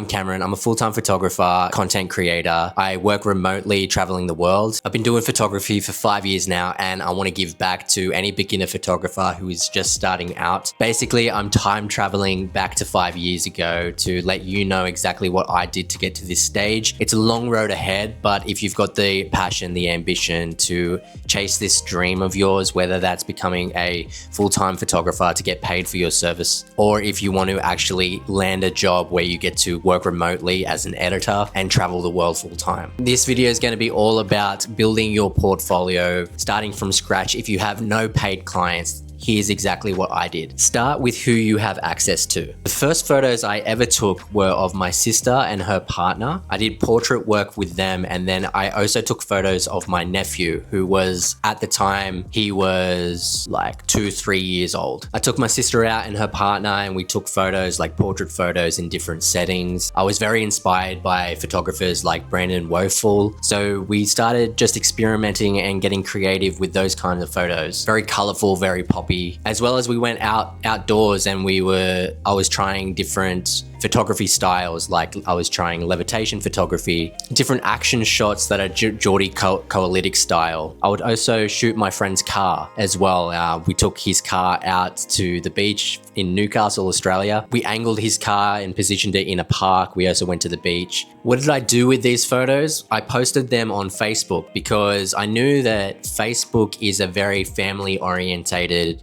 I'm Cameron. I'm a full-time photographer, content creator. I work remotely, traveling the world. I've been doing photography for 5 years now, and I want to give back to any beginner photographer who is just starting out. Basically, I'm time traveling back to 5 years ago to let you know exactly what I did to get to this stage. It's a long road ahead, but if you've got the passion, the ambition to chase this dream of yours, whether that's becoming a full-time photographer to get paid for your service, or if you want to actually land a job where you get to work remotely as an editor and travel the world full time. This video is going to be all about building your portfolio, starting from scratch. If you have no paid clients, here's exactly what I did. Start with who you have access to. The first photos I ever took were of my sister and her partner. I did portrait work with them, and then I also took photos of my nephew, who was, at the time, he was like 2-3 years old. I took my sister out and her partner, and we took photos, like portrait photos in different settings. I was very inspired by photographers like Brandon Woeful, so we started just experimenting and getting creative with those kinds of photos. Very colorful, very poppy. As well as we went outdoors, and I was trying different photography styles, like I was trying levitation photography, different action shots that are Geordie Coalytic style. I would also shoot my friend's car as well. We took his car out to the beach in Newcastle, Australia. We angled his car and positioned it in a park. We also went to the beach. What did I do with these photos? I posted them on Facebook because I knew that Facebook is a very family orientated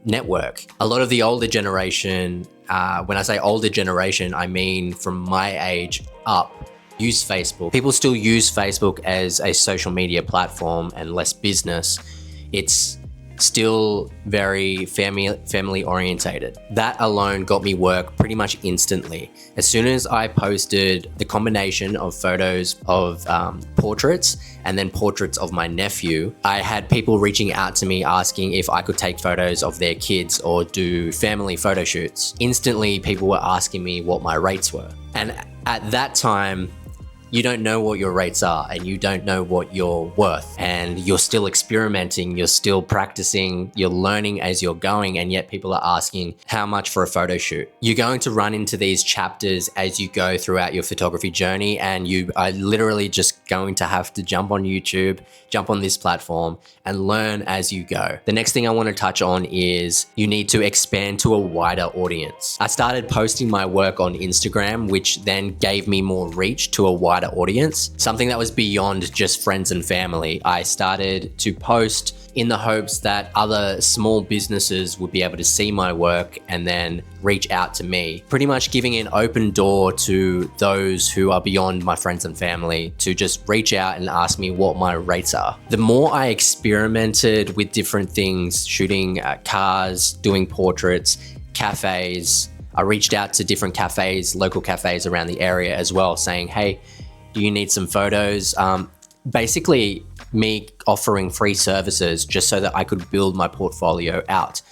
network. A lot of the older generation, when I say older generation, I mean from my age up, use Facebook. People still use Facebook as a social media platform and less business. It's still very family orientated. That alone got me work pretty much instantly. As soon as I posted the combination of photos of portraits and then portraits of my nephew, I had people reaching out to me asking if I could take photos of their kids or do family photo shoots. Instantly, people were asking me what my rates were. And at that time, you don't know what your rates are, and you don't know what you're worth, and you're still experimenting, you're still practicing, you're learning as you're going, and yet people are asking how much for a photo shoot. You're going to run into these chapters as you go throughout your photography journey, and you are literally just going to have to jump on YouTube, jump on this platform, and learn as you go. The next thing I want to touch on is you need to expand to a wider audience. I started posting my work on Instagram, which then gave me more reach to a wider audience, something that was beyond just friends and family. I started to post in the hopes that other small businesses would be able to see my work and then reach out to me, pretty much giving an open door to those who are beyond my friends and family to just reach out and ask me what my rates are. The more I experimented with different things, shooting cars, doing portraits, cafes, I reached out to different cafes, local cafes around the area as well, saying, hey, do you need some photos? Basically me offering free services just so that I could build my portfolio out.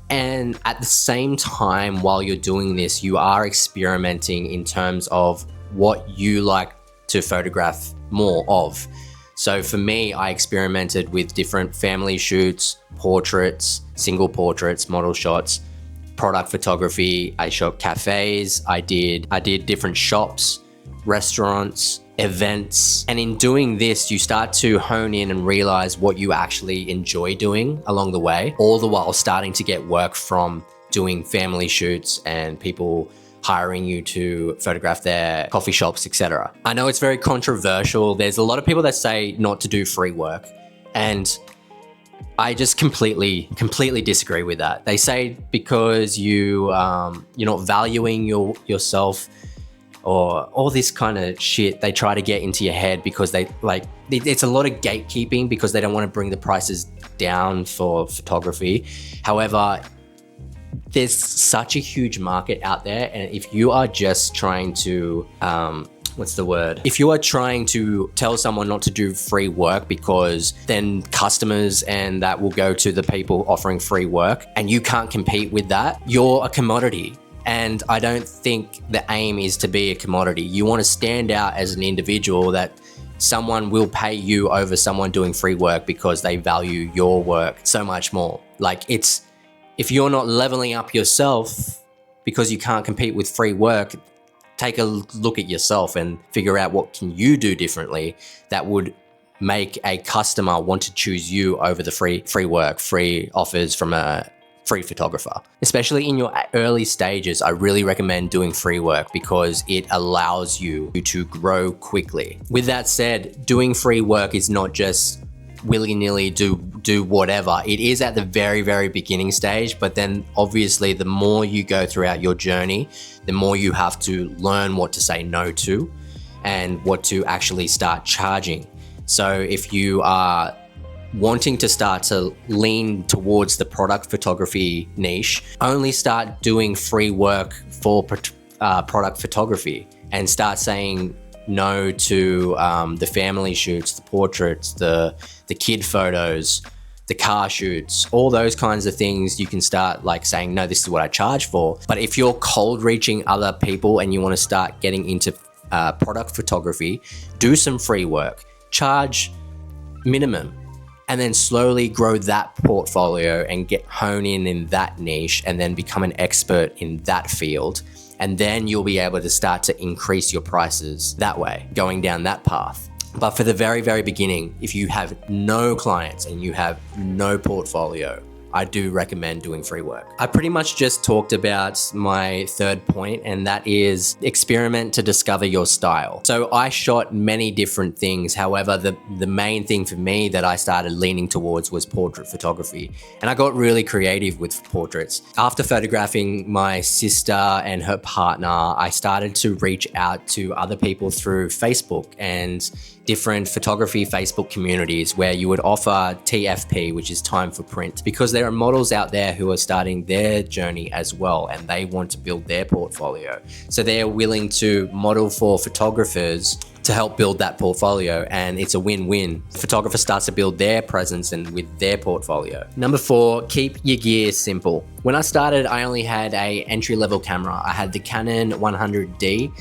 And at the same time, while you're doing this, you are experimenting in terms of what you like to photograph more of. So for me, I experimented with different family shoots, portraits, single portraits, model shots, product photography. I shot cafes. I did different shops, restaurants, events. And in doing this, you start to hone in and realize what you actually enjoy doing along the way, all the while starting to get work from doing family shoots and people hiring you to photograph their coffee shops, etc. I know it's very controversial. There's a lot of people that say not to do free work, and I just completely disagree with that. They say because you're not valuing yourself, or all this kind of shit they try to get into your head, because it's a lot of gatekeeping because they don't want to bring the prices down for photography. However, there's such a huge market out there, and if you are just trying to if you are trying to tell someone not to do free work because then customers and that will go to the people offering free work, and you can't compete with that, you're a commodity. And I don't think the aim is to be a commodity. You want to stand out as an individual, that someone will pay you over someone doing free work because they value your work so much more. If you're not leveling up yourself because you can't compete with free work, take a look at yourself and figure out what can you do differently that would make a customer want to choose you over the free work, free offers from a free photographer. Especially in your early stages, I really recommend doing free work because it allows you to grow quickly. With that said, doing free work is not just willy-nilly do whatever. It is at the very beginning stage, but then obviously the more you go throughout your journey, the more you have to learn what to say no to and what to actually start charging. So if you are wanting to start to lean towards the product photography niche, only start doing free work for product photography and start saying no to the family shoots, the portraits, the kid photos, the car shoots, all those kinds of things. You can start like saying, no, this is what I charge for. But if you're cold reaching other people and you want to start getting into product photography, do some free work, charge minimum, and then slowly grow that portfolio and hone in that niche and then become an expert in that field. And then you'll be able to start to increase your prices that way, going down that path. But for the very beginning, if you have no clients and you have no portfolio, I do recommend doing free work. I pretty much just talked about my third point, and that is experiment to discover your style. So I shot many different things. However, the main thing for me that I started leaning towards was portrait photography. And I got really creative with portraits. After photographing my sister and her partner, I started to reach out to other people through Facebook and different photography Facebook communities where you would offer TFP, which is time for print, because there are models out there who are starting their journey as well and they want to build their portfolio. So they are willing to model for photographers to help build that portfolio, and it's a win-win. The photographer starts to build their presence and with their portfolio. Number 4, keep your gear simple. When I started, I only had a entry-level camera. I had the Canon 100D.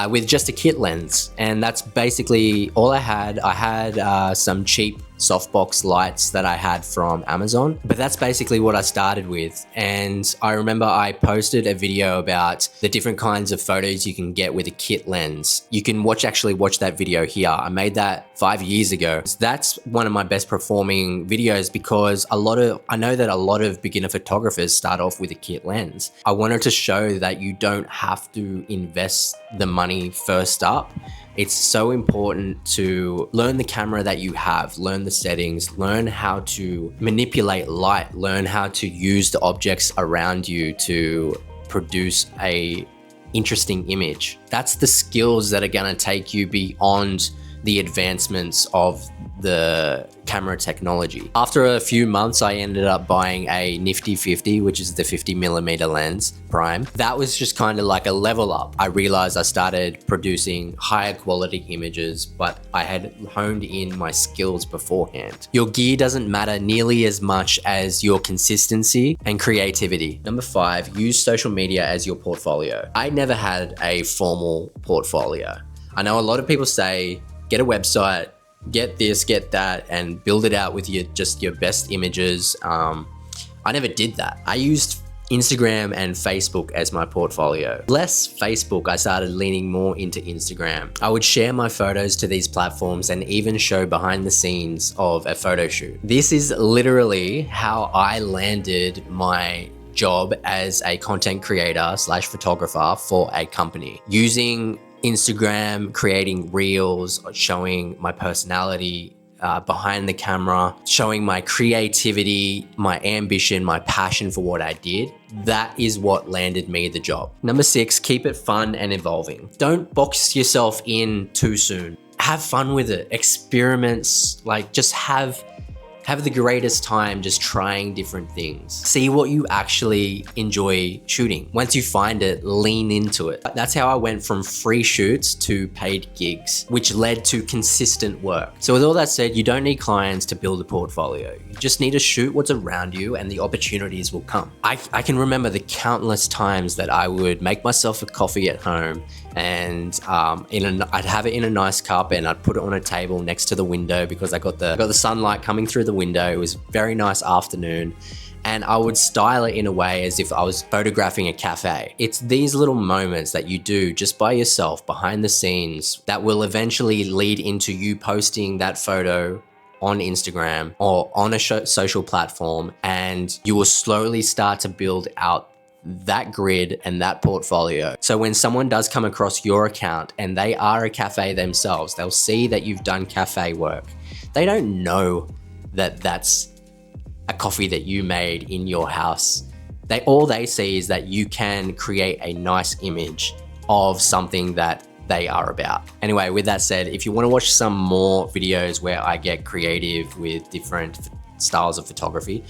With just a kit lens, and that's basically all I had. I had some cheap softbox lights that I had from Amazon, but that's basically what I started with. And I remember I posted a video about the different kinds of photos you can get with a kit lens. You can actually watch that video here. I made that 5 years ago. That's one of my best performing videos because I know that a lot of beginner photographers start off with a kit lens. I wanted to show that you don't have to invest the money first up. It's so important to learn the camera that you have, learn the settings, learn how to manipulate light, learn how to use the objects around you to produce a interesting image. That's the skills that are gonna take you beyond the advancements of the camera technology. After a few months, I ended up buying a Nifty 50, which is the 50mm lens prime. That was just kind of like a level up. I realized I started producing higher quality images, but I had honed in my skills beforehand. Your gear doesn't matter nearly as much as your consistency and creativity. Number 5, use social media as your portfolio. I never had a formal portfolio. I know a lot of people say, get a website, get this, get that, and build it out with your best images. I never did that. I used Instagram and Facebook as my portfolio. Less Facebook, I started leaning more into Instagram. I would share my photos to these platforms and even show behind the scenes of a photo shoot. This is literally how I landed my job as a content creator / photographer for a company. Using Instagram, creating reels, showing my personality behind the camera, showing my creativity, my ambition, my passion for what I did. That is what landed me the job. Number 6, keep it fun and evolving. Don't box yourself in too soon. Have fun with it. Experiments, just have the greatest time just trying different things. See what you actually enjoy shooting. Once you find it, lean into it. That's how I went from free shoots to paid gigs, which led to consistent work. So with all that said, you don't need clients to build a portfolio. You just need to shoot what's around you and the opportunities will come. I can remember the countless times that I would make myself a coffee at home and I'd have it in a nice cup and I'd put it on a table next to the window because I got the sunlight coming through the window. It was a very nice afternoon and I would style it in a way as if I was photographing a cafe. It's these little moments that you do just by yourself behind the scenes that will eventually lead into you posting that photo on Instagram or on a social platform, and you will slowly start to build out that grid and that portfolio. So when someone does come across your account and they are a cafe themselves, they'll see that you've done cafe work. They don't know that that's a coffee that you made in your house. All they see is that you can create a nice image of something that they are about. Anyway, with that said, if you want to watch some more videos where I get creative with different styles of photography,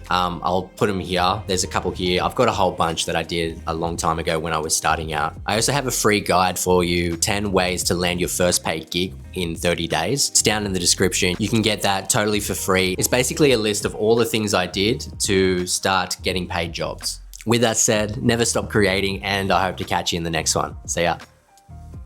I'll put them here. There's a couple here. I've got a whole bunch that I did a long time ago when I was starting out. I also have a free guide for you, 10 ways to land your first paid gig in 30 days. It's down in the description. You can get that totally for free. It's basically a list of all the things I did to start getting paid jobs. With that said, never stop creating, and I hope to catch you in the next one. See ya.